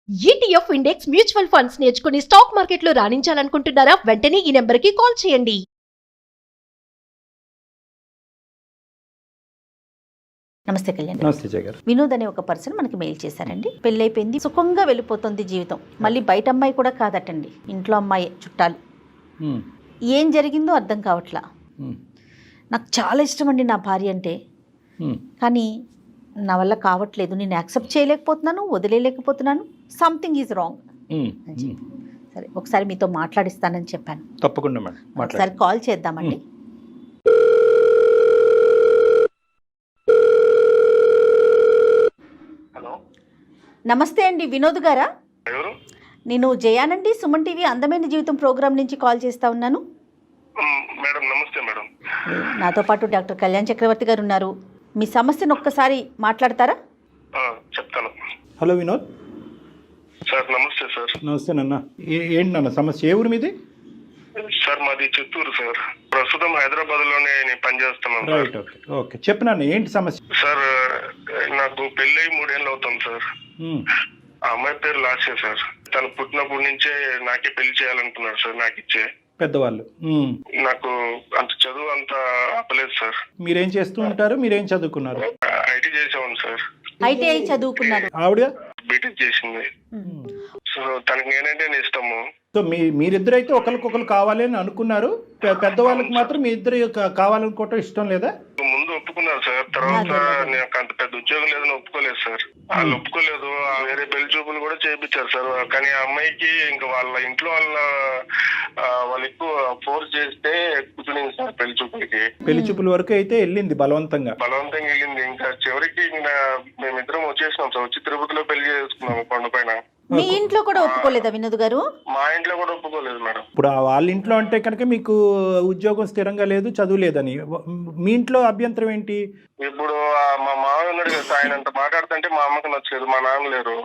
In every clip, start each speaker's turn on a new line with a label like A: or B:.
A: ETF index mutual funds నేర్చుకుని stock మార్కెట్లో రాణించాలనుకుంటున్నారా? వెంటనే ఈ నెంబర్కి కాల్ చేయండి.
B: నమస్తే కళ్యాణ్.
C: నమస్తే జయ గారు.
B: వినోద్ అనే ఒక పర్సన్ మనకి మెయిల్ చేశారండి. పెళ్ళైపోయింది, సుఖంగా వెళ్ళిపోతుంది జీవితం. మళ్ళీ బయట అమ్మాయి కూడా కాదటండి, ఇంట్లో అమ్మాయి, చుట్టాలు. ఏం జరిగిందో అర్థం కావట్లా. నాకు చాలా ఇష్టం అండి నా భార్య అంటే, కానీ నా వల్ల కావట్లేదు. నేను యాక్సెప్ట్ చేయలేకపోతున్నాను, వదిలేయలేకపోతున్నాను. సంథింగ్ ఈజ్ రాంగ్ అని చెప్పి, సరే ఒకసారి మీతో మాట్లాడిస్తానని చెప్పాను.
C: తప్పకుండా మేడం,
B: ఒకసారి కాల్ చేద్దామండి. నమస్తే అండి, వినోద్ గారా? నేను జయానండి, సుమన్ టీవీ అందమైన జీవితం ప్రోగ్రాం నుంచి కాల్ చేస్తా ఉన్నాను.
D: మేడం నమస్తే మేడం.
B: నాతో పాటు డాక్టర్ కళ్యాణ్ చక్రవర్తి గారు ఉన్నారు. మీ సమస్యను ఒక్కసారి మాట్లాడతారా?
D: చెప్తాను.
C: Hello Vinod
D: sir. నమస్తే సార్.
C: నమస్తే నాన్న. ఏంటి నాన్న సమస్య? ఏ ఊరు మీది?
D: సార్ మాది చిత్తూరు సార్. ప్రస్తుతం హైదరాబాద్ లోనే నేను పనిచేస్తున్నాను.
C: రైట్, ఓకే ఓకే, చెప్పు నాన్న, ఏంటి సమస్య?
D: సార్ నాకు పెళ్ళి 3 ఏళ్ళు అవుతుంది సార్. ఆ అమ్మాయి పేరు లాస్య సార్. తను పుట్టినప్పటి నుంచే నాకే పెళ్లి చేయాలనుకున్నాడు సార్, నాకు ఇచ్చే
C: పెద్దవాళ్ళు.
D: నాకు అంత చదువు అంత అప్పలేదు సార్.
C: మీరేం చేస్తూ ఉంటారు? మీరేం చదువుకున్నారు?
D: IT చేసేవాను sir.
B: ఐటీఐ చదువుకున్నారు.
C: ఆవిడ
D: బీటెక్ చేసింది. సో తనకి నేనంటే ఇష్టము.
C: సో మీరిద్దరైతే ఒకరికొకరు కావాలి అని అనుకున్నారు. పెద్దవాళ్ళకి మాత్రం మీ ఇద్దరు కావాలనుకోవటం ఇష్టం లేదా?
D: ముందు ఒప్పుకున్నారు సార్. తర్వాత నాకు అంత పెద్ద ఉద్యోగం లేదని ఒప్పుకోలేదు సార్. వాళ్ళు ఒప్పుకోలేదు. వేరే పెళ్లి చూపులు కూడా చేయించారు సార్. కానీ ఆ అమ్మాయికి ఇంకా వాళ్ళ ఇంట్లో వాళ్ళు ఎక్కువ ఫోర్స్ చేస్తే కూర్చునింది సార్ పెళ్లి చూపులకి.
C: పెళ్లి చూపుల వరకు అయితే వెళ్ళింది, బలవంతంగా
D: వెళ్ళింది. ఇంకా చివరికి మేమిద్దరం వచ్చేసినాం సార్. వచ్చి తిరుపతిలో పెళ్లి చేసుకున్నాము కొండపైన.
B: మీ ఇంట్లో కూడా ఒప్పుకోలేదా వినోద్ గారు?
D: మా ఇంట్లో కూడా ఒప్పుకోలేదు మేడం.
C: ఇప్పుడు వాళ్ళ ఇంట్లో అంటే కనుక మీకు ఉద్యోగం స్థిరంగా లేదు, చదువు లేదని. మీ ఇంట్లో అభ్యంతరం ఏంటి?
D: ఇప్పుడు మా మామయ్య ఉన్నాడు కదా, ఆయన అంత మాట్లాడుతుంటే మా అమ్మకి నచ్చలేదు. మా నాన్న లేరు.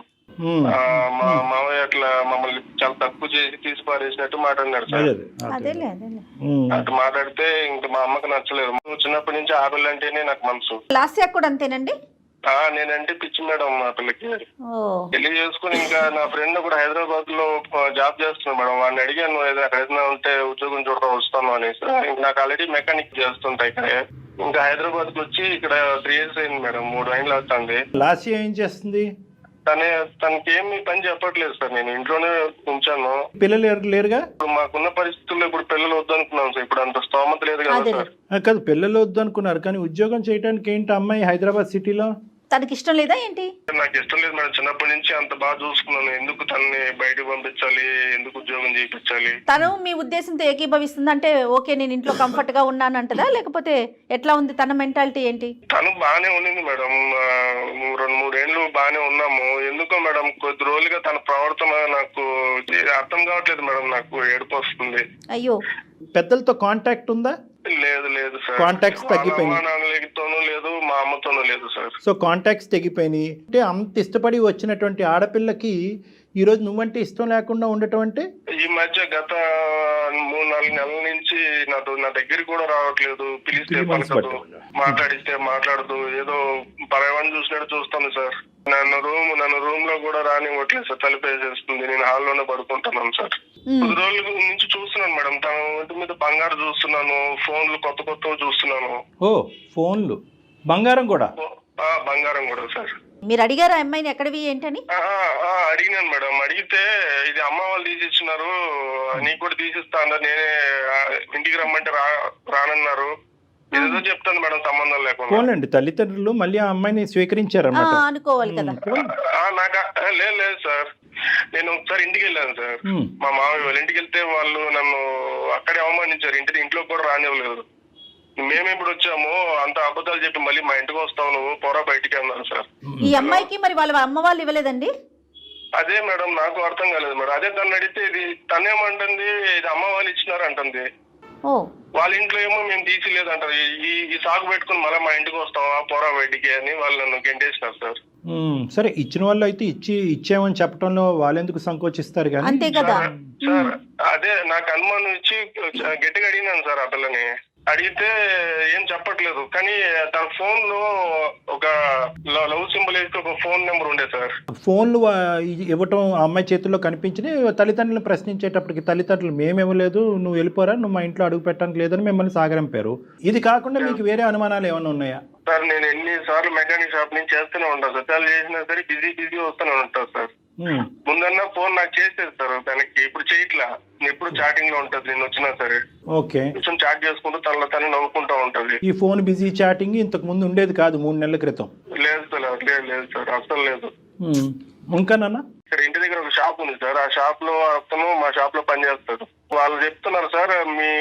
D: మా మామయ్య అట్లా మమ్మల్ని చాలా తక్కువ చేసి తీసి పారేసినట్టు మాట్లాడినాడు సార్. అట్లా మాట్లాడితే ఇంకా మా అమ్మకి నచ్చలేదు. చిన్నప్పటి నుంచి ఆ పిల్ల అంటేనే నాకు మనసు.
B: లాస్యా కూడా అంతేనండి?
D: నేనంటే పిచ్చి మేడం మా పిల్లకి. పెళ్లి చేసుకుని ఇంకా నా ఫ్రెండ్ కూడా హైదరాబాద్ లో జాబ్ చేస్తున్నాడు మేడం. వాడిని అడిగాను అక్కడ ఏదైనా ఉంటే ఉద్యోగం చూడడం వస్తాను అనేసి. నాకు ఆల్రెడీ మెకానిక్ చేస్తుంటా ఇక్కడే. ఇంకా హైదరాబాద్ కి వచ్చి ఇక్కడ 3 years అయింది మేడం. 3 ఏళ్ళు అవుతుంది.
C: లాస్య ఏం చేస్తుంది?
D: తనకి ఏమి పని చెప్పట్లేదు సార్. నేను ఇంట్లోనే ఉంచాను.
C: పిల్లలు లేరుగా?
D: మాకున్న పరిస్థితుల్లో ఇప్పుడు పిల్లలు వద్దనుకున్నాం సార్. ఇప్పుడు అంత స్తోమత లేదు కదా సార్.
C: కాదు, పిల్లలు వద్దు అనుకున్నారు, కానీ ఉద్యోగం చేయడానికి ఏంటి అమ్మాయి హైదరాబాద్ సిటీలో?
B: తనకి ఇష్టం లేదా ఏంటి?
D: నాకు ఇష్టం లేదు మేడం. చిన్నప్పటి నుంచి అంత బాగా చూసుకున్నాను. ఎందుకు తనని బయటకు పంపించాలి? ఎందుకు ఉద్యోగం చేయించాలి?
B: తను మీ ఉద్దేశంతో ఏకీభవిస్తుంది అంటే ఓకే నేను ఇంట్లో కంఫర్ట్ గా ఉన్నాను అంటదా, లేకపోతే ఎట్లా ఉంది తన మెంటాలిటీ ఏంటి?
D: తను బాగానే ఉండింది మేడం. 2-3 ఏళ్ళు బాగానే ఉన్నాము. ఎందుకో మేడం కొద్ది రోజులుగా తన ప్రవర్తన నాకు అర్థం కావట్లేదు మేడం. నాకు ఏడుపు వస్తుంది.
B: అయ్యో.
C: పెద్దలతో కాంటాక్ట్ ఉందా?
D: లేదు సార్.
C: కాంటాక్ట్స్ తగ్గిపోయినాయి.
D: నాన్నతోనూ లేదు, మా అమ్మతోనూ లేదు సార్.
C: సో కాంటాక్ట్స్ తగ్గిపోయినాయి అంటే అంత ఇష్టపడి వచ్చినటువంటి ఆడపిల్లకి ఈ రోజు నువ్వంటే ఇష్టం లేకుండా ఉండటం అంటే?
D: ఈ మధ్య గత 3-4 నెలల నుంచి నా దగ్గరికి కూడా రావట్లేదు. పిలిస్తే పలకదు, మాట్లాడిస్తే మాట్లాడదు. ఏదో పరవాన్ని చూసినట్టు చూస్తాను సార్. నన్ను రూమ్ లో కూడా రానివ్వట్లేదు సార్. తలుపేసేస్తుంది. నేను హాల్లోనే పడుకుంటున్నాను సార్. 10 రోజుల నుంచి చూస్తున్నాను మేడం. తన ఒంటి మీద బంగారు చూస్తున్నాను. ఫోన్లు కొత్త చూస్తున్నాను.
C: ఓ ఫోన్లు, బంగారం కూడా?
D: బంగారం కూడా సార్.
B: మీరు అడిగారా అమ్మాయిని ఎక్కడవి ఏంటని?
D: అడిగినాను మేడం. అడిగితే ఇది అమ్మ వాళ్ళు తీసిచ్చినారు, నీకు కూడా తీసిస్తా అన్నారు. నేనే ఇంటికి రమ్మంటే రానన్నారు. ఏదో చెప్తాను మేడం సంబంధం లేకుండా.
C: పోలండి, తల్లిదండ్రులు మళ్ళీ ఆ అమ్మాయిని స్వీకరించారన్నమాట
B: అనుకోవాలి కదా.
D: నాకు లేదు సార్. నేను ఒకసారి ఇంటికి వెళ్ళాను సార్. మా మామయ్య వాళ్ళ ఇంటికి వెళ్తే వాళ్ళు నన్ను అక్కడే అవమానించారు. ఇంట్లో కూడా రానివ్వలేదు. మేము ఇప్పుడు వచ్చాము, అంత అబద్ధాలు చెప్పి మళ్ళీ మా ఇంటికి వస్తావు నువ్వు, పోరా బయటికి అన్నారు సార్.
B: ఈ అమ్మాయికి మరి వాళ్ళ అమ్మ వాళ్ళు ఇవ్వలేదండి?
D: అదే మేడం నాకు అర్థం కాలేదు మేడం. అదే తను అడిగితే ఇది తనేమంటుంది, ఇది అమ్మ వాళ్ళు ఇచ్చినారు అంటుంది. వాళ్ళ ఇంట్లో ఏమో మేము తీసిలేదు అంటారు. ఈ సాగు పెట్టుకుని మళ్ళీ మా ఇంటికి వస్తావా, పోరా బయటికి అని వాళ్ళు నన్ను గెంటేసినారు సార్.
C: సరే, ఇచ్చిన వాళ్ళు అయితే ఇచ్చామని చెప్పడంలో వాళ్ళెందుకు సంకోచిస్తారు కానీ.
B: అంతే కదా
D: సార్. అదే నాకు అనుమానం ఇచ్చి గట్టిగా అడిగినాను సార్ ఆ పిల్లని. అడిగితే ఏం చెప్పట్లేదు. కానీ తన ఫోన్ లో ఒక లవ్ సింబల్ వేస్తే ఒక ఫోన్ నెంబర్ ఉండే సార్.
C: ఫోన్లు ఇవ్వటం ఆ అమ్మాయి చేతుల్లో కనిపించింది. తల్లిదండ్రులను ప్రశ్నించేటప్పటికి తల్లిదండ్రులు మేము ఇవ్వలేదు, నువ్వు వెళ్ళిపోరా, నువ్వు మా ఇంట్లో అడుగు పెట్టడానికి లేదని మిమ్మల్ని సాగరంపారు. ఇది కాకుండా మీకు వేరే అనుమానాలు ఏమైనా ఉన్నాయా?
D: సార్ నేను ఎన్నిసార్లు మెకానిక్ షాప్ నుంచి చేస్తూనే ఉంటాను సార్. చాలా చేసినా సరే బిజీ వస్తూనే ఉంటాను సార్. ముందన్నా ఫోన్ నాకు చేసేది సార్ తనకి, ఇప్పుడు చేయట్లా. ఎప్పుడు చాటింగ్ లో ఉంటది నేను వచ్చినా సరే.
C: ఓకే,
D: కొంచెం చాట్ చేసుకుంటూ తనలో తను నవ్వుకుంటా ఉంటది.
C: ఈ ఫోన్ బిజీ చాటింగ్ ఇంతకు ముందు ఉండేది కాదు 3 నెలల క్రితం?
D: లేదు సార్ అసలు లేదు.
C: ఇంకానన్నా
D: ఇక్కడ ఇంటి దగ్గర ఒక షాప్ ఉంది సార్. ఆ షాప్ లో అతను మా షాప్ లో పనిచేస్తాడు. వాళ్ళు చెప్తున్నారు సార్ మీ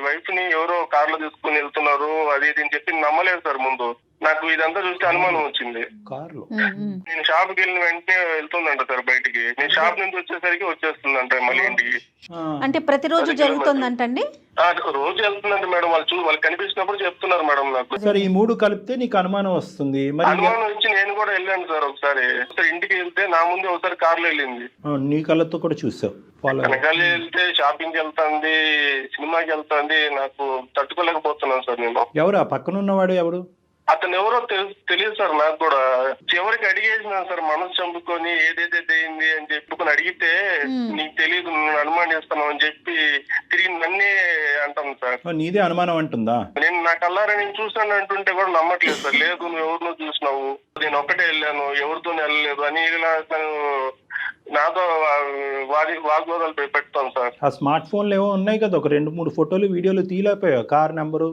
D: వైఫ్ ని ఎవరో కార్ లో తీసుకుని వెళ్తున్నారు అది ఇది అని చెప్పి నమ్మలేదు సార్. ముందు నాకు ఇదంతా చూస్తే అనుమానం వచ్చింది.
C: కార్లో
D: నేను షాప్ కి వెళ్ళిన వెంటనే వెళ్తుందంట సార్ బయటికి. నేను షాప్ నుంచి వచ్చేసరికి వచ్చేస్తుందంట మళ్ళీ ఇంటికి.
B: అంటే ప్రతిరోజు జరుగుతుందంటండి?
D: రోజు వెళ్తుందంట మేడం. వాళ్ళు కనిపించినప్పుడు చెప్తున్నారు మేడం నాకు.
C: సరే, ఈ 3 కలిపితే నీకు అనుమానం వస్తుంది. మరి
D: అనుమానం వచ్చి నేను కూడా వెళ్ళాను సార్ ఒకసారి. ఇంటికి వెళ్తే నా ముందే ఒకసారి కార్లో వెళ్ళింది.
C: నీ కళ్ళతో కూడా చూసావు?
D: వెనకాల వెళ్తే షాపింగ్ కి వెళ్తాంది, సినిమాకి వెళ్తాంది. నాకు తట్టుకోలేకపోతున్నాను సార్ నేను.
C: ఎవరు ఆ పక్కన ఉన్నవాడు? ఎవడు
D: అతను ఎవరో తెలియదు సార్ నాకు కూడా. చివరికి అడిగేసినా సార్ మనసు చంపుకొని ఏదైతే అయింది అని చెప్పుకొని అడిగితే నీకు తెలియదు నువ్వు అనుమానిస్తున్నావు అని చెప్పి తిరిగి నన్నే అంటాను సార్.
C: నీదే అనుమానం అంటుందా?
D: నేను నా కల్లారా నేను చూసాను అంటుంటే కూడా నమ్మట్లేదు సార్. లేదు నువ్వు ఎవరినో చూసినావు, నేను ఒక్కటే వెళ్ళాను, ఎవరితో వెళ్ళలేదు అని ఇలా నాతో వాగ్వాదాలు పెడతాను సార్.
C: ఆ స్మార్ట్ ఫోన్లు ఏవో ఉన్నాయి కదా, ఒక 2-3 ఫోటోలు వీడియోలు తీయలేకపోయావు? కార్ నెంబరు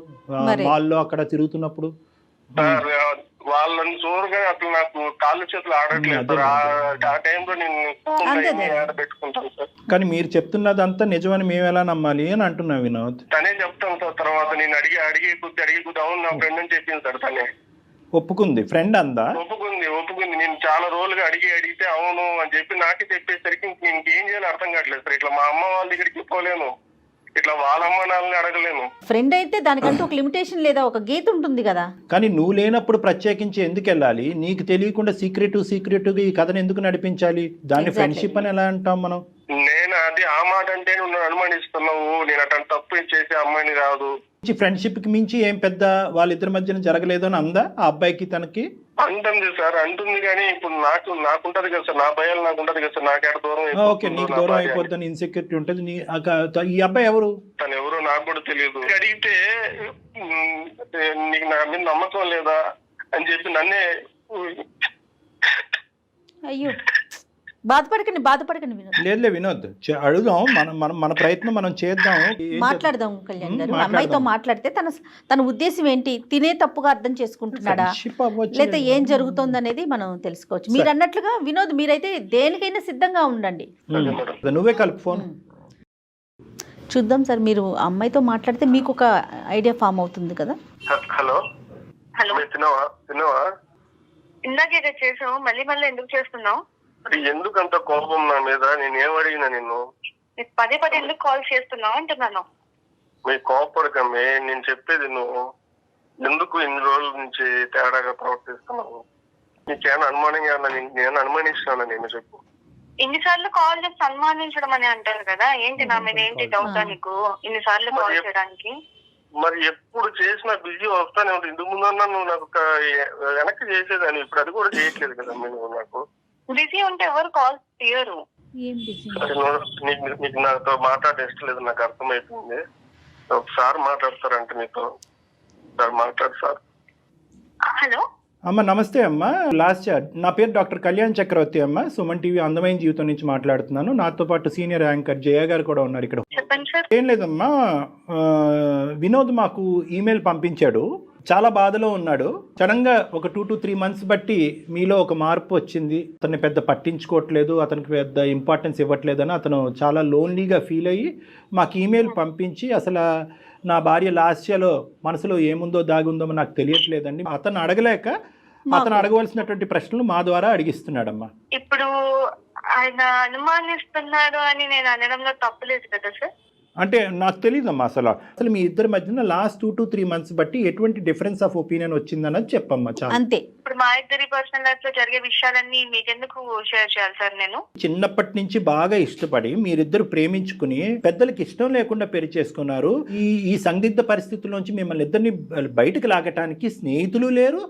C: మాల్లో అక్కడ తిరుగుతున్నప్పుడు
D: సార్ వాళ్ళని చూడగానే అసలు నాకు కాళ్ళు చేతులు ఆడట్లేదు సార్. ఆ టైంలో నేను పెట్టుకుంటాను సార్.
C: కానీ మీరు చెప్తున్నదంతా నిజమని మేము ఎలా నమ్మాలి అని అంటున్నాం వినోద్.
D: తనే చెప్తాను సార్. తర్వాత నేను అడిగి కొద్ది అవును నా ఫ్రెండ్ అని చెప్పింది సార్. తనే
C: ఒప్పుకుంది. ఫ్రెండ్ అందా?
D: ఒప్పుకుంది. నేను చాలా రోజులుగా అడిగితే అవును అని చెప్పి నాకే చెప్పేసరికి నేను ఏం చేయాలో అర్థం కావట్లేదు సార్. ఇట్లా మా అమ్మ వాళ్ళ దగ్గరికి చెప్పలేను, ఇట్లా వాళ్ళ అమ్మ నాన్నని అడగలేను.
B: ఫ్రెండ్ అయితే దానికంటూ ఒక లిమిటేషన్ లేదా ఒక గీత ఉంటుంది కదా.
C: కానీ నువ్వు లేనప్పుడు ప్రత్యేకించి ఎందుకు వెళ్ళాలి? నీకు తెలియకుండా సీక్రెటివ్ ఈ కథను ఎందుకు నడిపించాలి? దాన్ని ఫ్రెండ్షిప్ అని ఎలా అంటాం మనం?
D: నేను అది ఆ మాట అంటే నువ్వు అనుమానిస్తున్నావు, నేను అటువంటి తప్పు చేసే అమ్మాయిని కాదు.
C: ఫ్రెండ్షిప్ కి మించి ఏం పెద్ద వాళ్ళిద్దరి మధ్యన జరగలేదు అని అందా ఆ అబ్బాయికి తనకి?
D: అంటుంది సార్, అంటుంది. కానీ ఇప్పుడు నాకుంటది కదా సార్, నా భయాలు నాకు ఉంటది కదా సార్. నాకేట దూరం
C: ఓకే, నీకు దూరం అయిపోద్దని ఇన్సెక్యూరిటీ ఉంటుంది. ఈ అబ్బాయి ఎవరు?
D: తను ఎవరో నాకు కూడా తెలియదు. అడిగితే నీకు నా మీద నమ్మకం లేదా అని చెప్పి నన్నే.
B: అయ్యో బాధపడకండి వినోద్.
C: లేదులే వినోద్, అడుగుదాం. మన ప్రయత్నం మనం చేద్దాం,
B: మాట్లాడదాం. కళ్యాణ్ గారు అమ్మాయితో మాట్లాడితే తన ఉద్దేశం ఏంటి, తినే తప్పుగా అర్థం చేసుకుంటున్నాడా లేదా ఏం జరుగుతోంది అనేది మనం తెలుసుకోవచ్చు. మీరు అన్నట్లుగా వినోద్ మీరైతే దేనికైనా సిద్ధంగా ఉండండి.
C: నువ్వే కలుపు ఫోన్.
B: చూద్దాం సార్, మీరు అమ్మాయితో మాట్లాడితే మీకు ఒక ఐడియా ఫామ్ అవుతుంది కదా.
D: హలో తిన్నావా?
E: ఇందాకే చేసావు, మళ్ళీ ఎందుకు చేస్తున్నావు?
D: ఎందుకంత కోపం నా మీద? నేనేం అడిగినా నిన్ను?
E: పదే ఎందుకు కాల్ చేస్తున్నావు అంటున్నాను.
D: మీరు కోపడకమే, నేను చెప్పేది నువ్వు ఎందుకు ఇన్ని రోజుల నుంచి తేడాగా ప్రవర్తిస్తున్నావు? నీకేమైనా అనుమానంగా నేను అనుమానిస్తున్నాను? నేను చెప్పు.
E: ఇన్నిసార్లు కాల్ చేసి అనుమానించడం అని అంటారు కదా, ఏంటి నా మీద ఏంటి డౌటా నీకు ఇన్నిసార్లు కాల్ చేయడానికి?
D: మరి ఎప్పుడు చేసినా బిజీ వస్తానే ఉంటుంది. ఇందుకు ముందన్నా నువ్వు నాకు వెనక్కి చేసేదాన్ని, ఇప్పుడు అది కూడా చేయట్లేదు కదా నువ్వు. నాకు
E: బిజీ ఉంటే ఎవరు కాల్ తీయరు.
D: నీకు నాతో మాట్లాడే ఇష్టం లేదు, నాకు అర్థమైపోయింది. ఒకసారి మాట్లాడతారంటే నీతో మాట్లాడు సార్.
E: హలో
C: అమ్మ, నమస్తే అమ్మ. నా పేరు డాక్టర్ కళ్యాణ్ చక్రవర్తి అమ్మ. సుమన్ టీవీ అందమైన జీవితం నుంచి మాట్లాడుతున్నాను. నాతో పాటు సీనియర్ యాంకర్ జయ గారు కూడా ఉన్నారు ఇక్కడ.
E: చెప్పండి సార్.
C: ఏం లేదమ్మా, వినోద్ మాకు ఈమెయిల్ పంపించాడు. చాలా బాధలో ఉన్నాడు. సడన్గా ఒక 2 to 3 months బట్టి మీలో ఒక మార్పు వచ్చింది. అతన్ని పెద్ద పట్టించుకోవట్లేదు, అతనికి పెద్ద ఇంపార్టెన్స్ ఇవ్వట్లేదని అతను చాలా లోన్లీగా ఫీల్ అయ్యి మాకు ఈమెయిల్ పంపించి అసలు నా భార్య లాస్యలో మనసులో ఏముందో దాగుందో నాకు తెలియట్లేదండి. అతను అడగలేక అతను అడగవలసినటువంటి ప్రశ్నలు మా ద్వారా అడిగిస్తున్నాడమ్మా.
E: ఇప్పుడు ఆయన అనుమానిస్తున్నాడు అని నేను అనడంలో తప్పులేదు కదా సార్?
C: అంటే నాకు తెలియదమ్మా అసలు మీ ఇద్దరి మధ్యన లాస్ట్ 2 to 3 months బట్టి ఎటువంటి డిఫరెన్స్ ఆఫ్ ఒపీనియన్ వచ్చిందన్నది చెప్పమ్మా చాలా.
B: అంతే.
E: ఇప్పుడు మా ఇద్దరి పర్సనల్ లైఫ్ లో జరిగే విషయాలన్నీ మీకెందుకు షేర్ చేయాలి సార్ నేను?
C: చిన్నప్పటి నుంచి బాగా ఇష్టపడి మీరిద్దరు ప్రేమించుకుని పెద్దలకి ఇష్టం లేకుండా పెళ్లి చేసుకున్నారు. ఈ సందిగ్ధ పరిస్థితుల్లోంచి మిమ్మల్ని ఇద్దరిని బయటకు లాగటానికి స్నేహితులు లేరు,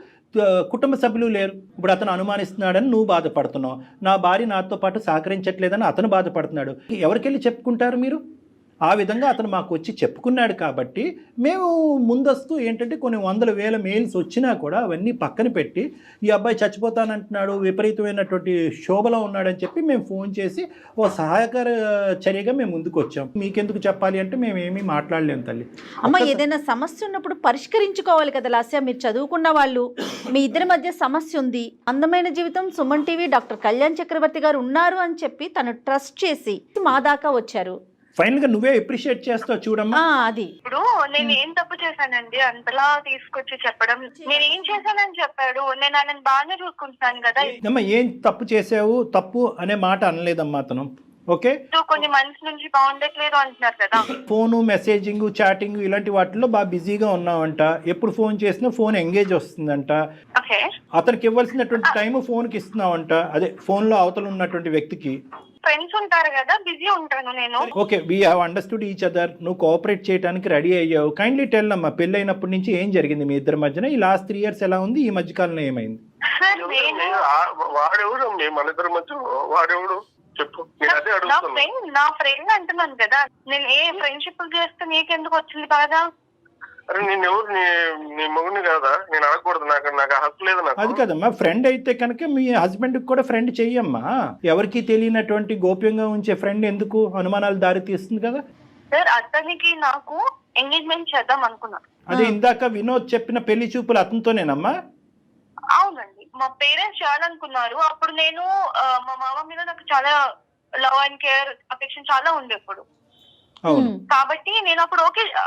C: కుటుంబ సభ్యులు లేరు. ఇప్పుడు అతను అనుమానిస్తున్నాడని నువ్వు బాధపడుతున్నావు, నా భార్య నాతో పాటు సహకరించట్లేదని అతను బాధపడుతున్నాడు. ఎవరికెళ్ళి చెప్పుకుంటారు మీరు? ఆ విధంగా అతను మాకు వచ్చి చెప్పుకున్నాడు కాబట్టి మేము ముందస్తు ఏంటంటే కొన్ని 100,000 మెయిల్స్ వచ్చినా కూడా అవన్నీ పక్కన పెట్టి ఈ అబ్బాయి చచ్చిపోతానంటున్నాడు, విపరీతమైనటువంటి శోభలో ఉన్నాడని చెప్పి మేము ఫోన్ చేసి ఓ సహాయకర చర్యగా మేము ముందుకు వచ్చాం. మీకెందుకు చెప్పాలి అంటే మేము ఏమీ మాట్లాడలేము తల్లి.
B: అమ్మ ఏదైనా సమస్య ఉన్నప్పుడు పరిష్కరించుకోవాలి కదా లాస్య. మీరు చదువుకున్న వాళ్ళు, మీ ఇద్దరి మధ్య సమస్య ఉంది, అందమైన జీవితం సుమన్ టీవీ డాక్టర్ కళ్యాణ్ చక్రవర్తి గారు ఉన్నారు అని చెప్పి తను ట్రస్ట్ చేసి మా దాకా వచ్చారు.
C: ఫైనల్ గా నువ్వే అప్రిషియేట్ చేస్తావు చూడమ్మా.
B: అది
E: ఇప్పుడు నేను ఏం తప్పు చేశానండి అంతలా తీసుకొచ్చి చెప్పడం? నేను ఏం చేశానని చెప్పాడు, నేను ఆయనను బాగానే చూసుకుంటున్నాను కదా.
C: అమ్మా ఏం తప్పు చేసావు, తప్పు అనే మాట అనలేదమ్మా అతను. ఓకే,
E: కొన్ని మంత్స్ నుంచి బాగుండట్లేదు అంటున్నారు కదా.
C: ఫోను, మెసేజింగ్, చాటింగ్ ఇలాంటి వాటిలో బాగా బిజీగా ఉన్నావంట. ఎప్పుడు ఫోన్ చేసినా ఫోన్ ఎంగేజ్ వస్తుందంట.
E: ఓకే,
C: అతనికి ఇవ్వాల్సినటువంటి టైం ఫోన్కి ఇస్తున్నావంట, అదే ఫోన్లో అవతల ఉన్నటువంటి వ్యక్తికి.
E: ఫ్రెండ్స్ ఉంటారు కదా, బిజీ ఉంటాను నేను.
C: Okay, we have understood each other. నువ్వు కోఆపరేట్ చేయడానికి రెడీ అయ్యావు. కైండ్లీ టెల్ అమ్మా, పెళ్ళి అయినప్పటి నుంచి ఏం జరిగింది మీ ఇద్దరి మధ్యన? ఈ లాస్ట్ 3 years ఎలా ఉంది? ఈ మధ్యకాలంలో ఏమైంది?
E: సార్ నేను
D: వాడెవడు మన ఇద్దరి మధ్య? వాడెవడు చెప్పు, నేను అదే అడుగుతున్నా.
E: నా ఫ్రెండ్ అంటున్నాను కదా, నేను ఏ ఫ్రెండ్షిప్ చేస్తే నీకెందుకు వచ్చింది బాధ?
D: అరే నేను ఎవరు, నీ మొగుడిని కాదా? నేను అడగకూడదు, నాకు హక్కు లేదు. నాకు
C: అది కదమ్మా, ఫ్రెండ్ అయితే కనుక మీ హస్బెండ్కి కూడా ఫ్రెండ్ చెయ్యమ్మా. ఎవరికి తెలియనటువంటి గోప్యంగా ఉంచే ఫ్రెండ్ ఎందుకు అనుమానాలు దారి తీస్తుంది కదా.
E: సార్ అతనికి నాకు ఎంగేజ్మెంట్ చేద్దాం అనుకున్నా.
C: అదే ఇందాక వినోద్ చెప్పిన పెళ్లి చూపులు అతనితోనేనమ్మా?
E: అవునండి, మా పేరెంట్స్ చేయాలనుకున్నారు. అప్పుడు నేను మా మామ మీద నాకు చాలా లవ్ అండ్ కేర్, అఫెక్షన్ చాలా ఉండే అప్పుడు. కాబట్టి నేను అప్పుడు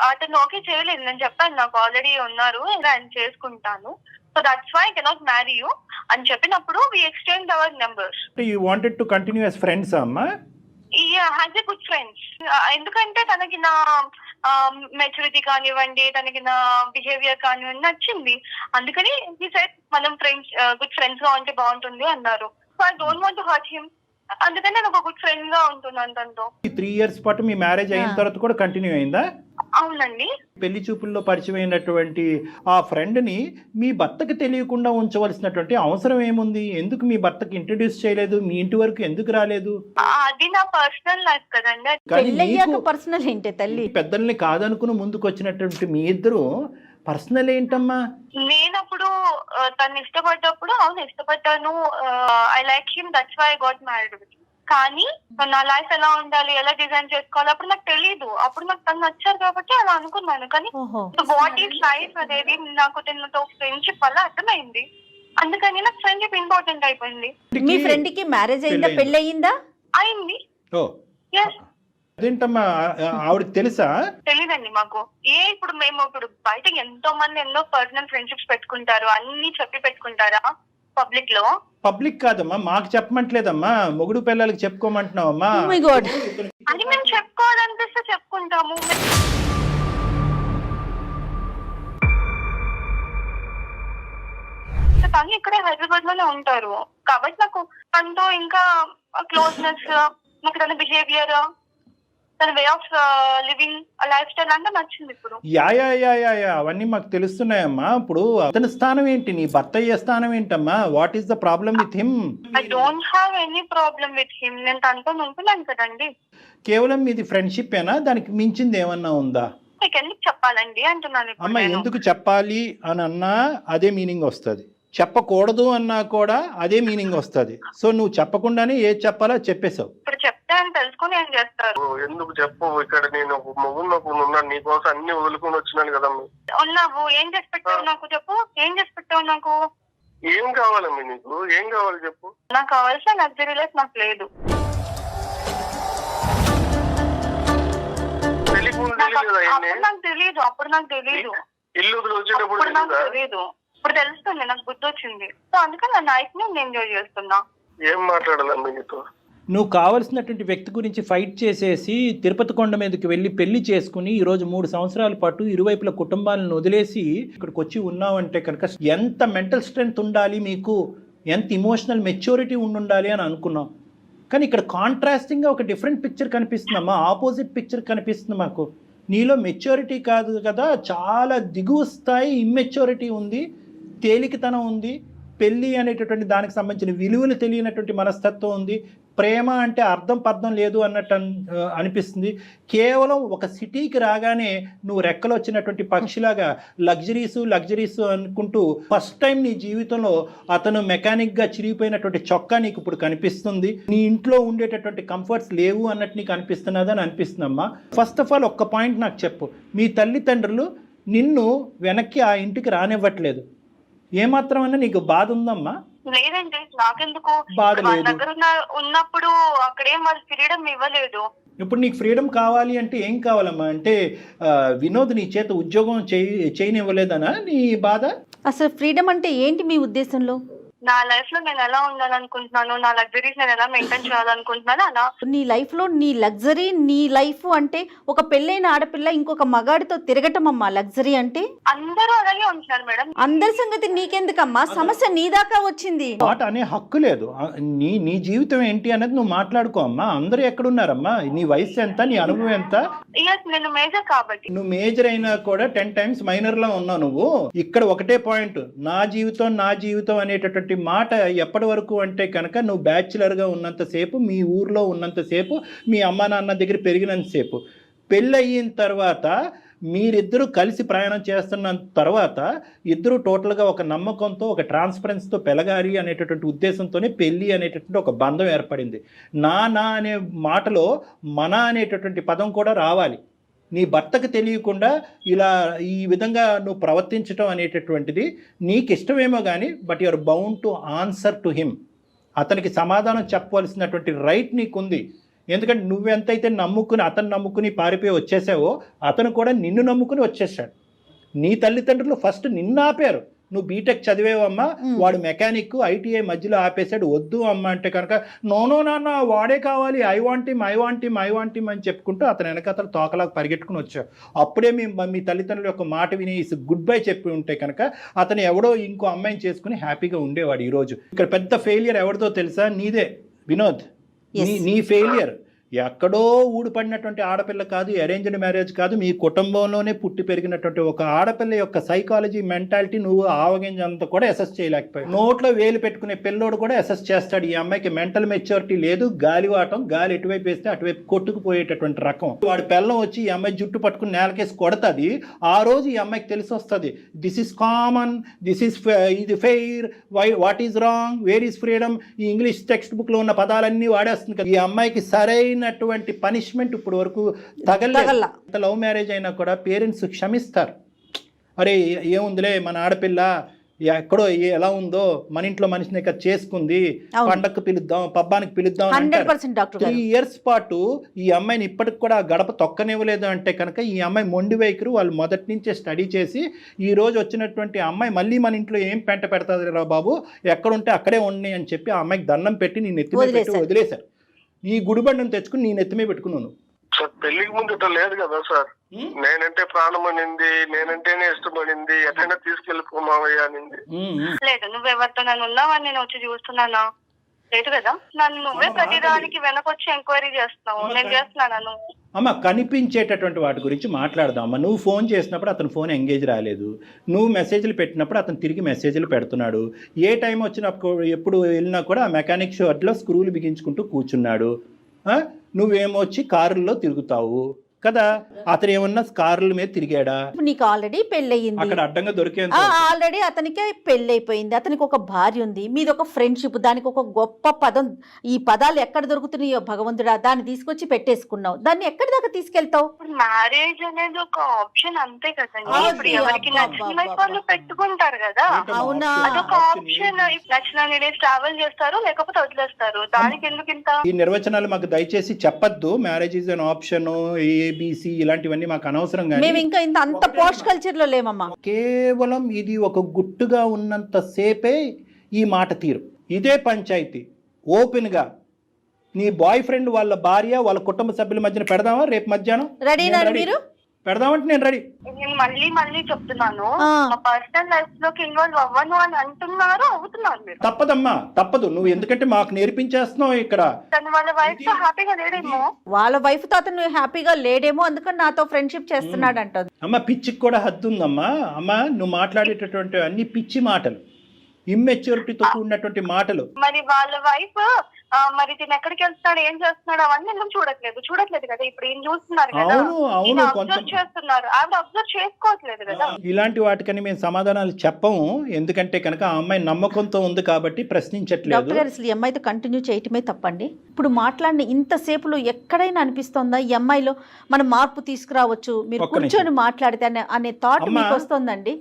E: అతను ఓకే చేయలేదు. నేను చెప్పాను నాకు ఆల్రెడీ ఉన్నారు, ఇంకా ఆయన చేసుకుంటాను, so that's why I cannot marry you అని చెప్పినప్పుడు we exchange our numbers.
C: You wanted to continue as friends అమ్మా?
E: As a good friends. ఎందుకంటే తనకి నా మెచ్యూరిటీ కానివ్వండి, తనకి నా బిహేవియర్ కానివ్వండి నచ్చింది. అందుకని హి సెడ్ మనం ఫ్రెండ్స్, గుడ్ ఫ్రెండ్స్ గా ఉంటే బాగుంటుంది అన్నారు. So I don't want to hurt him. అందుకని నేను ఒక గుడ్ ఫ్రెండ్ గా ఉంటున్నాను తనతో.
C: 3 years పాటు మీ మ్యారేజ్ అయిన తర్వాత కూడా కంటిన్యూ అయిందా?
E: అవునండి.
C: పెళ్లి చూపుల్లో పరిచయం అయినటువంటి ఆ ఫ్రెండ్ ని మీ భర్తకి తెలియకుండా ఉంచవలసినటువంటి అవసరం ఏముంది? ఎందుకు మీ భర్తకి ఇంట్రడ్యూస్ చేయలేదు? మీ ఇంటి వరకు ఎందుకు రాలేదు?
E: అది నా పర్సనల్ లైఫ్ కదండి.
B: పెళ్ళయ్యాక పర్సనల్ ఏంటి తల్లి?
C: పెద్దల్ని కాదనుకుని ముందుకు వచ్చినటువంటి మీ ఇద్దరు పర్సనల్ ఏంటమ్మా?
E: నేనప్పుడు తను ఇష్టపడ్డప్పుడు అవును ఇష్టపడ్డాను, I like him, that's why I got married with. కానీ నా లైఫ్ ఎలా ఉండాలి, ఎలా డిజైన్ చేసుకోవాలి అప్పుడు నాకు తెలీదు. అప్పుడు నాకు తను నచ్చారు కాబట్టి అలా అనుకున్నాను. కానీ వాట్ ఈస్ లైఫ్ అనేది నాకు తనతో ఫ్రెండ్షిప్ వల్ల అర్థమైంది. అందుకని నాకు ఫ్రెండ్షిప్ ఇంపార్టెంట్ అయిపోయింది.
B: మీ ఫ్రెండ్ కి మ్యారేజ్ అయిందా, పెళ్లి అయిందా?
E: అయింది.
C: అదేంటమ్మా, ఆవిడకి తెలుసా?
E: తెలీదండి మాకు. ఇప్పుడు మేము బయటకి ఎంతో మంది ఎన్నో పర్సనల్ ఫ్రెండ్షిప్స్ పెట్టుకుంటారు, అన్ని చెప్పి పెట్టుకుంటారా పబ్లిక్ లో?
C: పబ్లిక్ కాదమ్మా, మాకు చెప్పమంటలేదమ్మా, మొగుడు పిల్లలకి చెప్పుకోమంటున్నావమ్మా.
E: అది మేము చెప్పుకోవాలనిపిస్తే చెప్పుకుంటాము. తను ఇక్కడే హైదరాబాద్ లోనే ఉంటారు కాబట్టి నాకు తనతో ఇంకా క్లోజ్నెస్, నాకు తన బిహేవియర్, తన way of living, life style అంతా నచ్చింది. ఇప్పుడు
C: అవన్నీ మాకు తెలుస్తున్నాయమ్మా. ఇప్పుడు అతని స్థానం ఏంటి, నీ భర్త అయ్యే స్థానం ఏంటమ్మా? What is the problem with him?
E: I don't have any problem with him. నేను తనతో ఉంటున్నాను కదండి.
C: కేవలం మీది ఫ్రెండ్షిప్ ఏనా? దానికి మించింది ఏమన్నా ఉందా?
E: మీకు ఎందుకు చెప్పాలండి అంటున్నాను.
C: అమ్మా ఎందుకు చెప్పాలి అని అన్నా అదే మీనింగ్ వస్తుంది, చెప్పకూడదు అన్నా కూడా అదే మీనింగ్ వస్తుంది. సో నువ్వు చెప్పకుండానే ఏది చెప్పాలో చెప్పేశావు.
E: ఇప్పుడు చెప్తే అని తెలుసుకుని ఏం చేస్తారు?
D: ఎందుకు చెప్పు? ఇక్కడ నేను మొగుడు నీకోసం అన్ని వదులుకొని వచ్చినాను కదా.
E: ఉన్నావు, ఏం చేసి పెట్టావు నాకు చెప్పు. ఏం చేసి పెట్టావు నాకు?
D: ఏం కావాలమ్మా నీకు? ఏం కావాలి చెప్పు.
E: నాకు కావాల్సిన లగ్జరీ లైఫ్ నాకు లేదు. నాకు తెలియదు, అప్పుడు నాకు తెలియదు.
D: ఇల్లు వచ్చేటప్పుడు
E: నాకు తెలియదు, ఇప్పుడు తెలుస్తుంది, నాకు బుద్ధి వచ్చింది. సో అందుకని నా లైఫ్ ని నేను ఎంజాయ్ చేస్తున్నా.
D: ఏం మాట్లాడాలమ్మా నీతో?
C: నువ్వు కావలసినటువంటి వ్యక్తి గురించి ఫైట్ చేసేసి తిరుపతి కొండ మీదకి వెళ్ళి పెళ్లి చేసుకుని ఈరోజు 3 సంవత్సరాల పాటు ఇరువైపుల కుటుంబాలను వదిలేసి ఇక్కడికి వచ్చి ఉన్నావంటే కనుక ఎంత మెంటల్ స్ట్రెంగ్త్ ఉండాలి మీకు, ఎంత ఇమోషనల్ మెచ్యూరిటీ ఉండాలి అని అనుకున్నాం. కానీ ఇక్కడ కాంట్రాస్టింగ్గా ఒక డిఫరెంట్ పిక్చర్ కనిపిస్తుందమ్మా, ఆపోజిట్ పిక్చర్ కనిపిస్తుంది మాకు. నీలో మెచ్యూరిటీ కాదు కదా, చాలా దిగువ స్థాయి ఇమ్మెచ్యూరిటీ ఉంది, తేలికతనం ఉంది, పెళ్ళి అనేటటువంటి దానికి సంబంధించిన విలువలు తెలియనటువంటి మనస్తత్వం ఉంది, ప్రేమ అంటే అర్థం పర్థం లేదు అన్నట్టు అనిపిస్తుంది. కేవలం ఒక సిటీకి రాగానే నువ్వు రెక్కలు వచ్చినటువంటి పక్షిలాగా లగ్జరీస్ అనుకుంటూ ఫస్ట్ టైం నీ జీవితంలో అతను మెకానిక్గా చిరిగిపోయినటువంటి చొక్కా నీకు ఇప్పుడు కనిపిస్తుంది. నీ ఇంట్లో ఉండేటటువంటి కంఫర్ట్స్ లేవు అన్నట్టు నీకు అనిపిస్తున్నదని అనిపిస్తుందమ్మా. ఫస్ట్ ఆఫ్ ఆల్ ఒక్క పాయింట్ నాకు చెప్పు, మీ తల్లిదండ్రులు నిన్ను వెనక్కి ఆ ఇంటికి రానివ్వట్లేదు, ఏమాత్రమన్నా నీకు బాధ ఉందమ్మా?
E: లేదండి, నాకెందుకు
C: బాధ
E: వాళ్ళ
C: లేదు.
E: దగ్గర ఉన్నప్పుడు అక్కడేం వాళ్ళు ఫ్రీడమ్ ఇవ్వలేదు.
C: ఇప్పుడు నీకు ఫ్రీడమ్ కావాలి అంటే ఏం కావాలమ్మా? అంటే వినోద్ నీ చేత ఉద్యోగం చేయనివ్వలేదనా నీ బాధ?
B: అసలు ఫ్రీడమ్ అంటే ఏంటి మీ ఉద్దేశంలో?
E: నా లైఫ్ లో నేను ఎలా ఉండాలనుకుంటున్నాను, నా లగ్జరీస్ నేను ఎలా మెయింటైన్ చేయాలనుకుంటున్నాను అలా.
B: నీ లైఫ్లో నీ లగ్జరీ, నీ లైఫ్ అంటే ఒక పెళ్ళైన ఆడపిల్ల ఇంకొక మగాడితో తిరగటం అమ్మా లగ్జరీ అంటే.
E: అందరూ అలాగే ఉంటున్నారు మేడం.
B: అందరి సంగతి నీకెందుకమ్మా, సమస్య నీ దాకా వచ్చింది.
C: మాట అనే హక్కు లేదు. నీ జీవితం ఏంటి అనేది నువ్వు మాట్లాడుకో అమ్మా. అందరూ ఎక్కడున్నారమ్మా? నీ వయసు ఎంత, నీ అనుభవం ఎంత?
E: నేను మేజర్ కాబట్టి.
C: నువ్వు మేజర్ అయినా కూడా 10 times మైనర్లో ఉన్నావు నువ్వు. ఇక్కడ ఒకటే పాయింట్, నా జీవితం అనేటటువంటి మాట ఎప్పటి వరకు అంటే కనుక నువ్వు బ్యాచులర్గా ఉన్నంతసేపు, మీ ఊర్లో ఉన్నంతసేపు, మీ అమ్మా నాన్న దగ్గర పెరిగినంతసేపు. పెళ్ళి అయిన తర్వాత మీరిద్దరూ కలిసి ప్రయాణం చేస్తున్న తర్వాత ఇద్దరు టోటల్గా ఒక నమ్మకంతో, ఒక ట్రాన్స్పరెన్స్తో పెరగాలి అనేటటువంటి ఉద్దేశంతోనే పెళ్ళి అనేటటువంటి ఒక బంధం ఏర్పడింది. నా అనే మాటలో మన అనేటటువంటి పదం కూడా రావాలి. నీ భర్తకు తెలియకుండా ఇలా ఈ విధంగా నువ్వు ప్రవర్తించడం అనేటటువంటిది నీకు ఇష్టమేమో కానీ, but you're bound to answer to him. అతనికి సమాధానం చెప్పవలసినటువంటి రైట్ నీకుంది. ఎందుకంటే నువ్వెంతైతే అతను నమ్ముకుని పారిపోయి వచ్చేసావో, అతను కూడా నిన్ను నమ్ముకుని వచ్చేసాడు. నీ తల్లిదండ్రులు ఫస్ట్ నిన్ను ఆపారు. నువ్వు బీటెక్ చదివేవమ్మా, వాడు మెకానిక్, ఐటీఐ మధ్యలో ఆపేశాడు. వద్దు అమ్మ అంటే కనుక నోనో నాన్న వాడే కావాలి, ఐ వాంట్ హిమ్ అని చెప్పుకుంటూ అతను వెనకతలు తోకలాగా పరిగెట్టుకుని వచ్చావు. అప్పుడే మీ తల్లిదండ్రుల యొక్క మాట విని గుడ్ బై చెప్పి ఉంటే కనుక అతను ఎవడో ఇంకో అమ్మాయిని చేసుకుని హ్యాపీగా ఉండేవాడు. ఈరోజు ఇక్కడ పెద్ద ఫెయిలియర్ ఎవరిదో తెలుసా? నీదే వినోద్. నీ ఫెయిలియర్ ఎక్కడో ఊడిపడినటువంటి ఆడపిల్ల కాదు, అరేంజ్డ్ మ్యారేజ్ కాదు, మీ కుటుంబంలోనే పుట్టి పెరిగినటువంటి ఒక ఆడపిల్ల యొక్క సైకాలజీ, మెంటాలిటీ నువ్వు ఆవగింజంతా కూడా అసెస్ చేయలేకపోయావు. నోట్లో వేలు పెట్టుకునే పిల్లోడు కూడా అసెస్ చేస్తాడు, ఈ అమ్మాయికి మెంటల్ మెచ్యూరిటీ లేదు, గాలివాటం, గాలి ఎటువైపు వేస్తే అటువైపు కొట్టుకుపోయేటటువంటి రకం. వాడి పిల్లం వచ్చి ఈ అమ్మాయి జుట్టు పట్టుకుని నేలకేసి కొడతాది. ఆ రోజు ఈ అమ్మాయికి తెలిసి వస్తుంది, దిస్ ఈస్ కామన్, ఇది fair, what is wrong, where is freedom, ఈ ఇంగ్లీష్ టెక్స్ట్ బుక్లో ఉన్న పదాలన్నీ వాడేస్తుంది కదా. ఈ అమ్మాయికి సరైన పనిష్మెంట్ ఇప్పుడు వరకు తగల. లవ్ మ్యారేజ్ అయినా కూడా పేరెంట్స్ క్షమిస్తారు. అరే ఏముందిలే మన ఆడపిల్ల ఎక్కడో ఎలా ఉందో, మన ఇంట్లో మనిషిని చేసుకుంది, పండగకు పిలుద్దాం, పబ్బానికి పిలుద్దాం.
B: 3
C: years పాటు ఈ అమ్మాయిని ఇప్పటికి కూడా గడప తొక్కనివ్వలేదు అంటే కనుక ఈ అమ్మాయి మొండి వైఖరి వాళ్ళు మొదటి నుంచే స్టడీ చేసి ఈ రోజు వచ్చినటువంటి అమ్మాయి మళ్ళీ మన ఇంట్లో ఏం పెంట పెడతాది రా బాబు, ఎక్కడుంటే అక్కడే ఉండి అని చెప్పి ఆ అమ్మాయికి దండం పెట్టి నీ నెత్తి మీద పెట్టి వదిలేశారు. ఈ గుడిబండను తెచ్చుకుని నీ నెత్తిమే పెట్టుకున్నాను.
D: సార్ పెళ్లికి ముందు ఇట్లా లేదు కదా సార్. నేనంటే ప్రాణం అనింది, నేనంటేనే ఇష్టపడింది, ఎక్కడైనా తీసుకెళ్ళిపోమావయ్యా అనింది.
E: లేదు, నువ్వెవరితో నన్ను ఉన్నావని నేను వచ్చి చూస్తున్నానా? లేదు కదా. నన్ను నువ్వే ప్రతిదానికి వెనకొచ్చి ఎంక్వైరీ చేస్తున్నావు. నేను చేస్తున్నాను.
C: అమ్మ కనిపించేటటువంటి వాటి గురించి మాట్లాడదాం అమ్మ. నువ్వు ఫోన్ చేసినప్పుడు అతను ఫోన్ ఎంగేజ్ రాలేదు, నువ్వు మెసేజ్లు పెట్టినప్పుడు అతను తిరిగి మెసేజ్లు పెడుతున్నాడు. ఏ టైం వచ్చినప్పుడు ఎప్పుడు వెళ్ళినా కూడా ఆ మెకానిక్ షెడ్లో స్క్రూలు బిగించుకుంటూ కూర్చున్నాడు. నువ్వేమో వచ్చి కారుల్లో తిరుగుతావు కదా. అతను ఏమన్నా కార్ల మీద తిరిగాడా?
B: నీకు ఆల్రెడీ పెళ్ళయింది,
C: అక్కడ అడ్డంగా దొరికేంత
B: ఆల్రెడీ అతనికి పెళ్ళైపోయింది, అతనికి ఒక భార్య ఉంది, మీది ఒక ఫ్రెండ్షిప్, దానికి ఒక గొప్ప పదం. ఈ పదాలు ఎక్కడ దొరుకుతున్నాయో భగవంతుడా, దాన్ని తీసుకొచ్చి పెట్టేసుకున్నావు. దాన్ని ఎక్కడి దాకా తీసుకెళ్తావు?
E: మ్యారేజ్ అనేది ఒక ఆప్షన్ అంతే కదండి. ఇప్పుడు ఎవరికి నచ్చిన లైఫ్ వాళ్ళు పెట్టుకుంటారు కదా.
B: అవునా?
E: అదొక ఆప్షన్. నచ్చిన డేస్ ట్రావెల్ చేస్తారు, లేకపోతే వదిలేస్తారు. దానికి ఎందుకు ఇంత?
C: ఈ నిర్వచనాలు మాకు దయచేసి చెప్పద్దు. Marriage is an option, ABC ఇలాంటివన్నీ మాకు అనవసరం.
B: మేము ఇంకా అంత పోస్ట్ కల్చర్ లో లేమమ్మా.
C: కేవలం ఇది ఒక గుట్టుగా ఉన్నంత సేపే ఈ మాట తీరు. ఇదే పంచాయతీ ఓపెన్గా నీ బాయ్ ఫ్రెండ్ వాళ్ళ భార్య వాళ్ళ కుటుంబ సభ్యుల మధ్యన పెడదామా రేపు మధ్యాహ్నం?
B: రెడీనా
C: నేను రెడీ.
B: మీరు?
C: పెడదామంటే నేను రెడీ.
E: నేను మళ్ళీ చెప్తున్నాను,
B: ఆ.
E: మా పర్సనల్ లైఫ్ లోకి ఇన్వాల్వ్ అవ్వను అని అవుతున్నారు మీరు.
C: తప్పదమ్మా, తప్పదు. నువ్వు ఎందుకంటే మాకు నేర్పించేస్తున్నావు ఇక్కడ.
E: తను వాళ్ళ వైఫ్ తో హ్యాపీగా లేడేమో.
B: వాళ్ళ వైఫ్ తో అతను హ్యాపీగా లేడేమో, అందుకని నాతో ఫ్రెండ్షిప్ చేస్తున్నాడు అంటుంది.
C: అమ్మ పిచ్చికి కూడా హద్దు ఉందమ్మా. అమ్మ నువ్వు మాట్లాడేటటువంటి అన్ని పిచ్చి మాటలు, ఇమ్మెచ్యూరిటీతో కూడినటువంటి మాటలు.
E: మరి వాళ్ళ వైఫ్ మరి తిని ఎక్కడికి వెళ్తున్నాడు, ఏం చేస్తున్నాడు అవన్నీ ఎందుకు చూడట్లేదు కదా. ఇప్పుడు ఏం చూస్తున్నారు కదా,
C: అవును
E: అబ్జర్వ్ చేస్తున్నారు. ఆవిడ అబ్జర్వ్ చేసుకోవట్లేదు కదా.
C: ఇలాంటి వాటికని మేము సమాధానాలు చెప్పము, ఎందుకంటే కనుక ఆ అమ్మాయి నమ్మకంతో ఉంది కాబట్టి ప్రశ్నించట్లేదు.
B: డాక్టర్ గారు అసలు ఈ అమ్మాయితో కంటిన్యూ చేయటమే తప్పండి. ఇప్పుడు మాట్లాడిన ఇంతసేపులో ఎక్కడైనా అనిపిస్తోందా ఈ అమ్మాయిలో మనం మార్పు తీసుకురావచ్చు, మీరు
C: ఒక్క నిమిషం.
B: కూర్చొని మాట్లాడితే అనే థాట్
C: అమ్మా.
B: మీకు వస్తుందండి?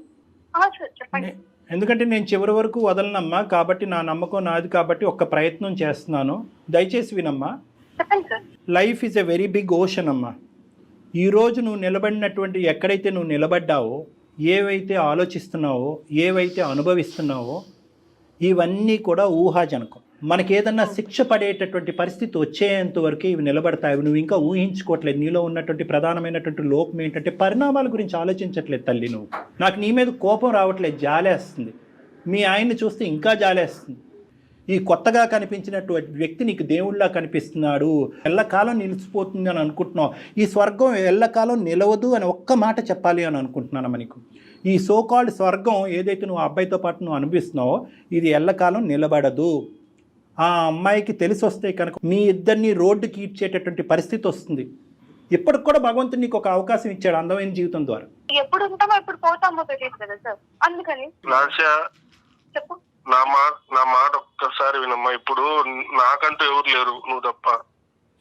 E: చెప్పండి.
C: ఎందుకంటే నేను చివరి వరకు వదలనమ్మా, కాబట్టి నా నమ్మకం నాది కాబట్టి ఒక్క ప్రయత్నం చేస్తున్నాను. దయచేసి వినమ్మా.
E: చెప్పండి sir.
C: Life is a very big ocean అమ్మా. ఈరోజు నువ్వు నిలబడినటువంటి ఎక్కడైతే నువ్వు నిలబడ్డావో, ఏవైతే ఆలోచిస్తున్నావో, ఏవైతే అనుభవిస్తున్నావో, ఇవన్నీ కూడా ఊహాజనకం. మనకి ఏదన్నా శిక్ష పడేటటువంటి పరిస్థితి వచ్చేంత వరకు ఇవి నిలబడతాయి. నువ్వు ఇంకా ఊహించుకోవట్లేదు. నీలో ఉన్నటువంటి ప్రధానమైనటువంటి లోపం ఏంటంటే పరిణామాల గురించి ఆలోచించట్లేదు తల్లి. నువ్వు నాకు నీ మీద కోపం రావట్లేదు, జాలేస్తుంది. మీ ఆయన్ని చూస్తే ఇంకా జాలేస్తుంది. ఈ కొత్తగా కనిపించినటువంటి వ్యక్తి నీకు దేవుళ్ళలా కనిపిస్తున్నాడు, ఎల్లకాలం నిలిచిపోతుంది అని అనుకుంటున్నావు. ఈ స్వర్గం ఎల్లకాలం నిలవదు అని ఒక్క మాట చెప్పాలి అని అనుకుంటున్నాను మనకు. ఈ సోకాల్డ్ స్వర్గం ఏదైతే నువ్వు అబ్బాయితో పాటు నువ్వు అనిపిస్తున్నావో ఇది ఎల్లకాలం నిలబడదు. ఆ అమ్మాయికి తెలిసి వస్తే కనుక మీ ఇద్దరిని రోడ్డుకి ఈడ్చేటటువంటి పరిస్థితి వస్తుంది. ఇప్పటికి కూడా భగవంతుడు నీకు ఒక అవకాశం ఇచ్చాడు అందమైన జీవితం ద్వారా.
E: ఎప్పుడు ఉంటామో ఎప్పుడు పోతామో తెలియదు కదా సార్, అందుకని చెప్పు.
D: నా మాట ఒక్కసారి వినమ్మా. ఇప్పుడు నాకంటూ ఎవరు లేరు, నువ్వు తప్ప.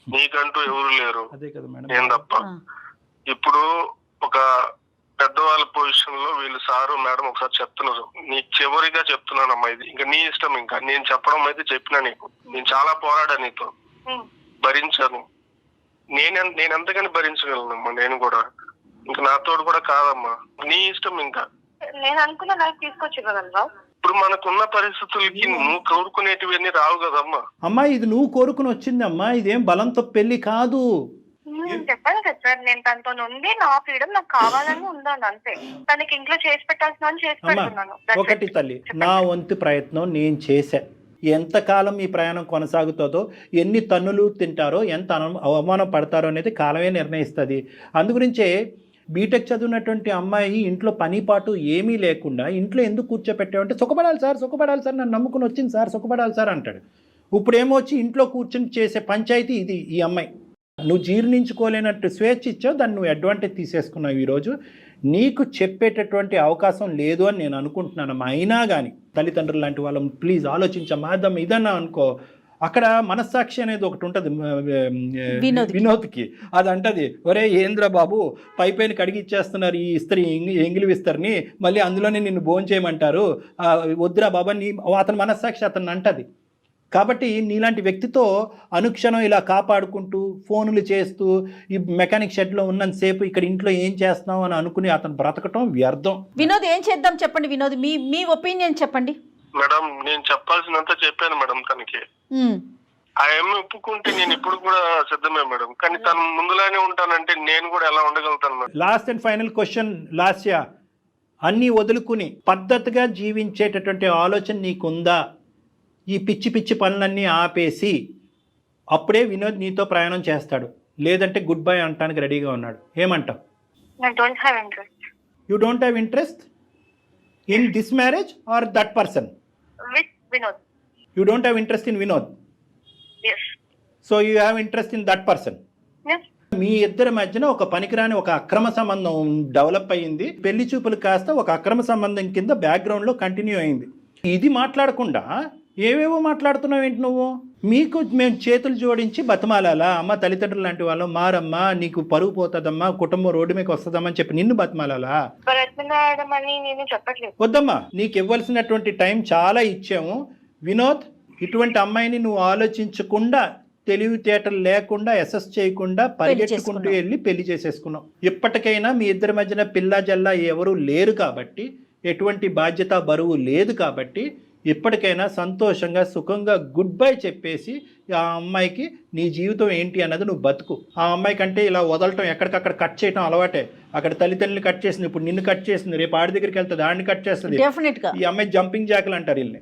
D: నీకంటూ ఎవరు లేరు,
C: అదే కదా మేడం,
D: నేను తప్ప. ఇప్పుడు ఒక పెద్దవాళ్ళ పొజిషన్ లో వీళ్ళు సారు మేడం ఒకసారి చెప్తున్నారు. నీ చివరిగా చెప్తున్నానమ్మా, ఇది ఇంకా నీ ఇష్టం. ఇంకా నేను చెప్పడం అయితే చెప్పినా నీకు. నేను చాలా పోరాడా నీతో, భరించాను. నేను ఎంతగాని భరించగలనమ్మా. నేను కూడా ఇంకా నాతోడు కూడా కాదమ్మా, నీ ఇష్టం. ఇంకా
E: నేను అనుకున్న లైఫ్ తీసుకొచ్చి ఇవ్వగలరా?
D: ఇప్పుడు మనకున్న పరిస్థితులకి నువ్వు కోరుకునేటివన్నీ రావు కదమ్మా.
C: అమ్మా ఇది నువ్వు కోరుకుని వచ్చిందమ్మా, ఇదేం బలంతో పెళ్లి కాదు.
E: చెప్పాను కదా సార్, నేను తనతో ఉంది, నా ఫ్రీడమ్ నాకు కావాలని ఉండాలి అంతే. తనకి ఇంట్లో చేసి పెట్టాల్సిన చేసి పెడుతున్నాను.
C: ఒకటి తల్లి, నా వంతు ప్రయత్నం నేను చేశా. ఎంతకాలం ఈ ప్రయాణం కొనసాగుతుందో, ఎన్ని తన్నులు తింటారో, ఎంత అవమానం పడతారో అనేది కాలమే నిర్ణయిస్తుంది. అందుగురించే బీటెక్ చదివినటువంటి అమ్మాయి ఇంట్లో పనిపాటు ఏమీ లేకుండా ఇంట్లో ఎందుకు కూర్చోపెట్టావంటే సుఖపడాలి సార్, నన్ను నమ్ముకుని వచ్చింది సార్, సుఖపడాలి సార్ అంటాడు. ఇప్పుడేమో వచ్చి ఇంట్లో కూర్చొని చేసే పంచాయతీ ఇది ఈ అమ్మాయి. నువ్వు జీర్ణించుకోలేనట్టు స్వేచ్ఛ ఇచ్చావు, దాన్ని నువ్వు అడ్వాంటేజ్ తీసేసుకున్నావు. ఈరోజు నీకు చెప్పేటటువంటి అవకాశం లేదు అని నేను అనుకుంటున్నాను. అయినా కానీ తల్లిదండ్రులు లాంటి వాళ్ళం ప్లీజ్ ఆలోచించమ్మా. ఇదన్నా అనుకో, అక్కడ మనస్సాక్షి అనేది ఒకటి ఉంటుంది వినోద్కి. అది అంటది, ఒరే ఏంద్ర బాబు పైపైన కడిగిచ్చేస్తున్నారు ఈ ఇస్త్రీ, ఎంగిలి విస్తరిని, మళ్ళీ అందులోనే నిన్ను భోంచేయమంటారు, వద్దురా బాబా నీ. అతని మనస్సాక్షి అతన్ని అంటది. కాబట్టి నీలాంటి వ్యక్తితో అనుక్షణం ఇలా కాపాడుకుంటూ ఫోన్లు చేస్తూ ఈ మెకానిక్ షెడ్లో ఉన్నంతసేపు ఇక్కడ ఇంట్లో ఏం చేస్తున్నావు అని అనుకుని అతను బ్రతకటం వ్యర్థం.
B: వినోద్ ఏం చేద్దాం చెప్పండి. వినోద్ మీ ఒపీనియన్ చెప్పండి.
D: మేడం నేను చెప్పాల్సినంత చెప్పాను మేడం తనకి. ఆ అమ్మ ఒప్పుకుంటే నేను ఇప్పుడు కూడా సిద్ధమే మేడం. కానీ తను ముందులానే ఉంటానంటే నేను కూడా ఎలా ఉండగలుగుతాను madam?
C: Last and final question Lasya, అన్నీ వదులుకుని పద్ధతిగా జీవించేటటువంటి ఆలోచన నీకుందా? ఈ పిచ్చి పిచ్చి పనులన్నీ ఆపేసి అప్పుడే వినోద్ నీతో ప్రయాణం చేస్తాడు, లేదంటే గుడ్ బై అంటానికి రెడీగా ఉన్నాడు. ఏమంటావు? You don't have interest in this marriage or that person? You don't have interest in Vinod, so you have interest in that person. మీ ఇద్దరి మధ్యన ఒక పనికిరాని ఒక అక్రమ సంబంధం డెవలప్ అయ్యింది. పెళ్లి చూపులు కాస్త ఒక అక్రమ సంబంధం కింద బ్యాక్గ్రౌండ్లో కంటిన్యూ అయింది. ఇది మాట్లాడకుండా ఏవేవో మాట్లాడుతున్నావు ఏంటి నువ్వు? మీకు మేము చేతులు జోడించి బతిమాలాలా? అమ్మ తల్లిదండ్రులు లాంటి వాళ్ళు మారమ్మా, నీకు పరుగు పోతుందమ్మా, కుటుంబం రోడ్డు మీకు వస్తుందమ్మా అని చెప్పి నిన్ను బతిమాలాలా? వద్దమ్మా, నీకు ఇవ్వాల్సినటువంటి టైం చాలా ఇచ్చాము. వినోద్, ఇటువంటి అమ్మాయిని నువ్వు ఆలోచించకుండా, తెలివితేటలు లేకుండా, అసెస్ చేయకుండా పరిగెట్టుకుంటూ వెళ్ళి పెళ్లి చేసేసుకున్నావు. ఇప్పటికైనా మీ ఇద్దరి మధ్యన పిల్ల జల్లా ఎవరు లేరు కాబట్టి, ఎటువంటి బాధ్యత బరువు లేదు కాబట్టి ఇప్పటికైనా సంతోషంగా సుఖంగా గుడ్ బై చెప్పేసి ఆ అమ్మాయికి నీ జీవితం ఏంటి అన్నది నువ్వు బతుకు. ఆ అమ్మాయి కంటే ఇలా వదలటం, ఎక్కడికక్కడ కట్ చేయటం అలవాటే. అక్కడ తల్లిదండ్రులు కట్ చేసింది, ఇప్పుడు నిన్ను కట్ చేసింది, రేపు ఆడి దగ్గరికి వెళ్తుంది, ఆడిని కట్ చేస్తుంది.
B: డెఫినెట్ గా
C: ఈ అమ్మాయి జంపింగ్ జాకులు అంటారు వీళ్ళని.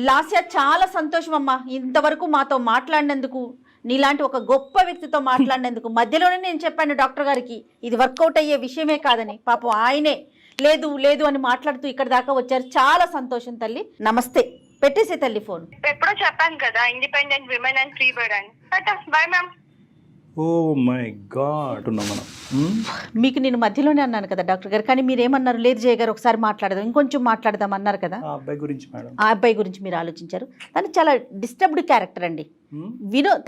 B: లాస్య చాలా సంతోషం అమ్మా, ఇంతవరకు మాతో మాట్లాడినందుకు, నీలాంటి ఒక గొప్ప వ్యక్తితో మాట్లాడినందుకు. మధ్యలోనే నేను చెప్పాను డాక్టర్ గారికి ఇది వర్కౌట్ అయ్యే విషయమే కాదని, పాపం ఆయనే లేదు లేదు అని మాట్లాడుతూ ఇక్కడ దాకా వచ్చారు. చాలా సంతోషం తల్లి. నమస్తే. పెట్టేసే తల్లి ఫోన్.
E: ఎప్పుడో చెప్పాను కదా independent women and free bird అని. Bye ma'am.
C: Oh my god. మనం
B: మీకు నేను మధ్యలోనే అన్నాను కదా డాక్టర్ గారు, కానీ మీరేమన్నారు, లేదు జయ గారు ఒకసారి మాట్లాడదాం, ఇంకొంచెం మాట్లాడదాం అన్నారు కదా.
C: ఆ అబ్బాయి గురించి మేడం,
B: ఆ అబ్బాయి గురించి మీరు ఆలోచించారు. తను చాలా డిస్టర్బ్డ్ క్యారెక్టర్ అండి.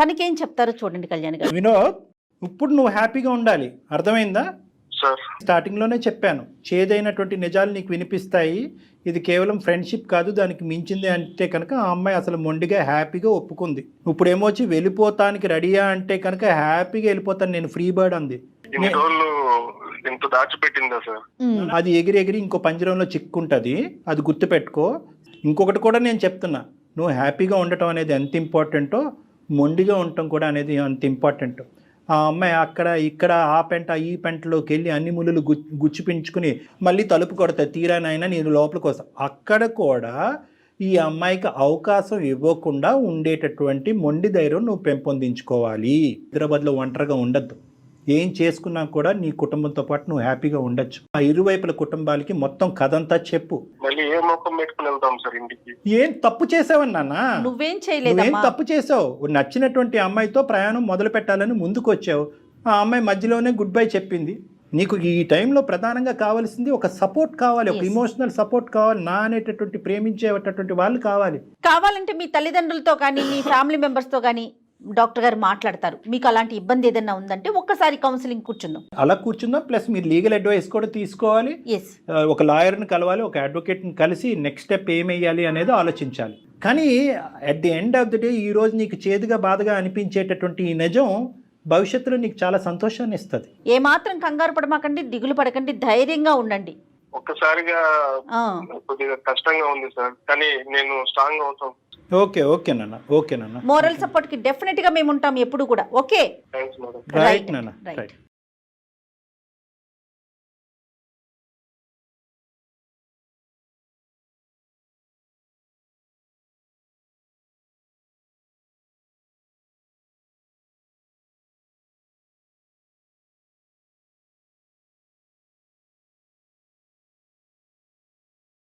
B: తనకేం చెప్తారో చూడండి కళ్యాణ్ గారు.
C: వినోద్, ఇప్పుడు నువ్వు హ్యాపీగా ఉండాలి, అర్థమైందా?
D: సార్
C: స్టార్టింగ్లోనే చెప్పాను, చేదైనటువంటి నిజాలు నీకు వినిపిస్తాయి, ఇది కేవలం ఫ్రెండ్షిప్ కాదు దానికి మించింది అంటే కనుక ఆ అమ్మాయి అసలు మొండిగా హ్యాపీగా ఒప్పుకుంది. ఇప్పుడు ఏమొచ్చి వెళ్ళిపోతానికి రెడీయా అంటే కనుక హ్యాపీగా వెళ్ళిపోతాను నేను, ఫ్రీ బర్డ్ అంది.
D: ఇన్ని రోజులు ఇంత దాచిపెట్టిందా సార్?
C: అది ఎగిరి ఎగిరి ఇంకో పంజరంలో చిక్కుంటుంది, అది గుర్తుపెట్టుకో. ఇంకొకటి కూడా నేను చెప్తున్నా, నువ్వు హ్యాపీగా ఉండటం అనేది ఎంత ఇంపార్టెంటో మొండిగా ఉండటం కూడా అనేది అంత ఇంపార్టెంట్. ఆ అమ్మాయి అక్కడ ఇక్కడ ఆ పెంట ఈ పెంటలోకి వెళ్ళి అన్ని ముళ్ళు గుచ్చిపించుకుని మళ్ళీ తలుపు కొడతాయి, తీరానైనా నేను లోపలికి వస్తాను. అక్కడ కూడా ఈ అమ్మాయికి అవకాశం ఇవ్వకుండా ఉండేటటువంటి మొండి ధైర్యం నువ్వు పెంపొందించుకోవాలి. హైదరాబాద్లో ఒంటరిగా ఉండద్దు. ఏం చేసుకున్నా కూడా నీ కుటుంబంతో పాటు నువ్వు హ్యాపీగా ఉండొచ్చు. ఆ ఇరువైపుల కుటుంబాలకి మొత్తం కథంతా చెప్పు.
D: మళ్ళీ ఏ మొక్కం పెట్టుకుని వెళ్తాం సార్ ఇంటికి?
C: ఏం తప్పు చేసావని నాన్న?
B: నువ్వేం
C: నువ్వేం
B: చేయలేదు.
C: తప్పు చేసావు? నచ్చినటువంటి అమ్మాయితో ప్రయాణం మొదలు పెట్టాలని ముందుకు వచ్చావు, ఆ అమ్మాయి మధ్యలోనే గుడ్ బై చెప్పింది. నీకు ఈ టైంలో ప్రధానంగా కావాల్సింది ఒక సపోర్ట్ కావాలి, ఒక ఇమోషనల్ సపోర్ట్ కావాలి, నా అనేటటువంటి ప్రేమించేటటువంటి వాళ్ళు కావాలి.
B: కావాలంటే మీ తల్లిదండ్రులతో కానీ మీ ఫ్యామిలీ మెంబర్స్తో కానీ డాక్టర్ గారు మాట్లాడతారు. మీకు అలాంటి ఇబ్బంది ఏదైనా ఉందంటే ఒక్కసారి కౌన్సిలింగ్ కూర్చుందాం.
C: అలా కూర్చుందాం. ప్లస్ మీరు లీగల్ అడ్వైస్ కూడా తీసుకోవాలి,
B: ఎస్,
C: ఒక లాయర్ని కలవాలి, ఒక అడ్వకేట్ని కలిసి నెక్స్ట్ స్టెప్ ఏమేయాలి అనేది ఆలోచించాలి. కానీ at the end of the day ఈ రోజు నీకు చేదుగా బాధగా అనిపించేటటువంటి ఈ నిజం భవిష్యత్తులో నీకు చాలా సంతోషాన్ని ఇస్తుంది.
B: ఏమాత్రం కంగారు పడమాకండి, దిగులు పడకండి, ధైర్యంగా ఉండండి.
D: ఒక్కసారిగా కొద్దిగా కష్టంగా ఉంది సార్, కానీ నేను స్ట్రాంగ్ అవుతాం.
C: ఓకే నాన్న.
B: మోరల్ సపోర్ట్ కి డెఫినెట్ గా మేము ఉంటాం ఎప్పుడు కూడా. Okay,
D: thanks madam.
C: రైట్ నాన్న, రైట్.